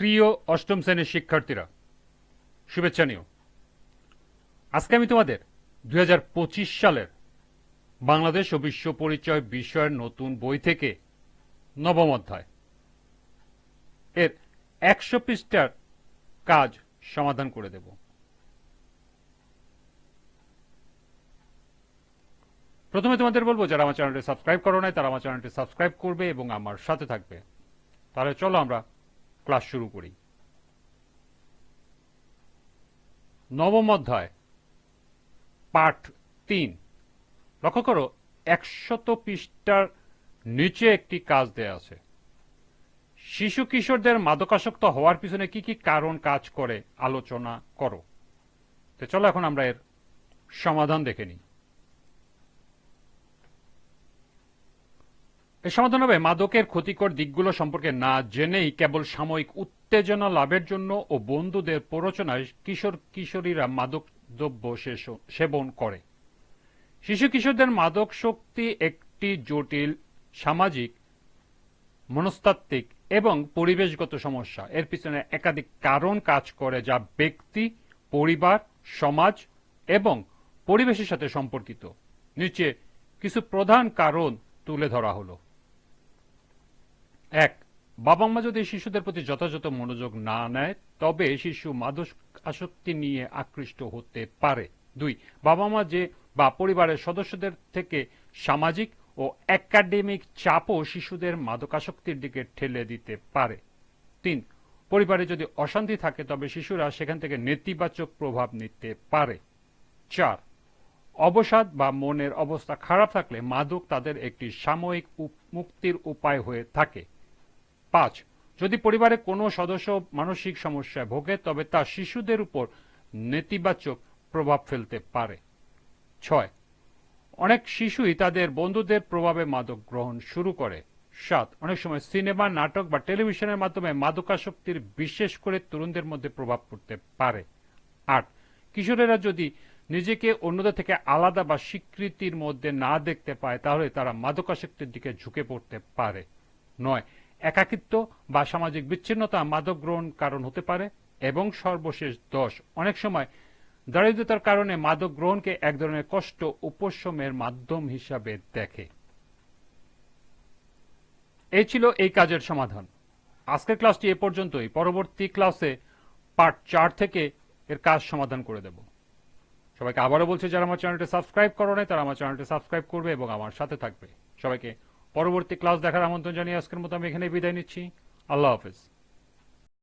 প্রিয় অষ্টম শ্রেণীর শিক্ষার্থীরা, শুভেচ্ছা নিও। আজকে আমি তোমাদের 2025 সালের বাংলাদেশ ও বিশ্ব পরিচয় বিষয়ের নতুন বই থেকে নবম অধ্যায় এর 100 পৃষ্ঠার কাজ সমাধান করে দেব। প্রথমে তোমাদের বলবো, যারা আমার চ্যানেলটি সাবস্ক্রাইব করো নাই তারা আমার চ্যানেলটি সাবস্ক্রাইব করবে এবং আমার সাথে থাকবে। তাহলে চলো আমরা ক্লাস শুরু করি। নবম অধ্যায় পাঠ 3। লক্ষ্য করো, 100 পৃষ্ঠার নিচে একটি কাজ দেয়া আছে। শিশু কিশোরদের মাদকাসক্ত হওয়ার পিছনে কি কি কারণ কাজ করে আলোচনা করো। তো চলো এখন আমরা এর সমাধান দেখে নিই। এর সমাধান হবে, মাদকের ক্ষতিকর দিকগুলো সম্পর্কে না জেনেই কেবল সাময়িক উত্তেজনা লাভের জন্য ও বন্ধুদের প্ররোচনায় কিশোর কিশোরীরা মাদক দ্রব্য সেবন করে। শিশু কিশোরদের মাদক শক্তি একটি জটিল সামাজিক, মনস্তাত্ত্বিক এবং পরিবেশগত সমস্যা। এর পিছনে একাধিক কারণ কাজ করে যা ব্যক্তি, পরিবার, সমাজ এবং পরিবেশের সাথে সম্পর্কিত। নিচে কিছু প্রধান কারণ তুলে ধরা হলো। 1. বাবা মা যদি শিশুদের প্রতি যথাযথ মনোযোগ না নেয় তবে শিশু মাদক আসক্তি নিয়ে আকৃষ্ট হতে পারে। 2. বাবা মা যে বা পরিবারের সদস্যদের থেকে সামাজিক ও একাডেমিক চাপও শিশুদের মাদকাসক্তির দিকে ঠেলে দিতে পারে। 3. পরিবারে যদি অশান্তি থাকে তবে শিশুরা সেখান থেকে নেতিবাচক প্রভাব নিতে পারে। 4. অবসাদ বা মনের অবস্থা খারাপ থাকলে মাদক তাদের একটি সাময়িক মুক্তির উপায় হয়ে থাকে। 5. যদি পরিবারে কোনো সদস্য মানসিক সমস্যায় ভোগে তবে তা শিশুদের উপর নেতিবাচক প্রভাব ফেলতে পারে। 6. অনেক শিশুই তাদের বন্ধুদের প্রভাবে মাদক গ্রহণ শুরু করে। 7. অনেক সময় সিনেমা, নাটক বা টেলিভিশনের মাধ্যমে মাদকাসক্তির বিশেষ করে তরুণদের মধ্যে প্রভাব পড়তে পারে। 8. কিশোরেরা যদি নিজেকে অন্যদের থেকে আলাদা বা স্বীকৃতির মধ্যে না দেখতে পায় তাহলে তারা মাদকাসক্তির দিকে ঝুঁকে পড়তে পারে। 9. একাকিত্ব বা সামাজিক বিচ্ছিন্নতা মাদক গ্রহণ কারণ হতে পারে। এবং সর্বশেষ 10. অনেক সময় দারিদ্রতার কারণে মাদক গ্রহণকে এক ধরনের কষ্ট উপশমের মাধ্যম হিসাবে দেখে। এই ছিল এই কাজের সমাধান। আজকের ক্লাসটি এ পর্যন্তই। পরবর্তী ক্লাসে পার্ট 4 থেকে এর কাজ সমাধান করে দেব। সবাইকে আবারও বলছি, যারা আমার চ্যানেলটি সাবস্ক্রাইব করো নাই তারা আমার চ্যানেলটি সাবস্ক্রাইব করবে এবং আমার সাথে থাকবে। সবাইকে পরবর্তী ক্লাস দেখার আমন্ত্রণ জানিয়ে আজকের মতো আমি এখানে বিদায় নিচ্ছি। আল্লাহ হাফেজ।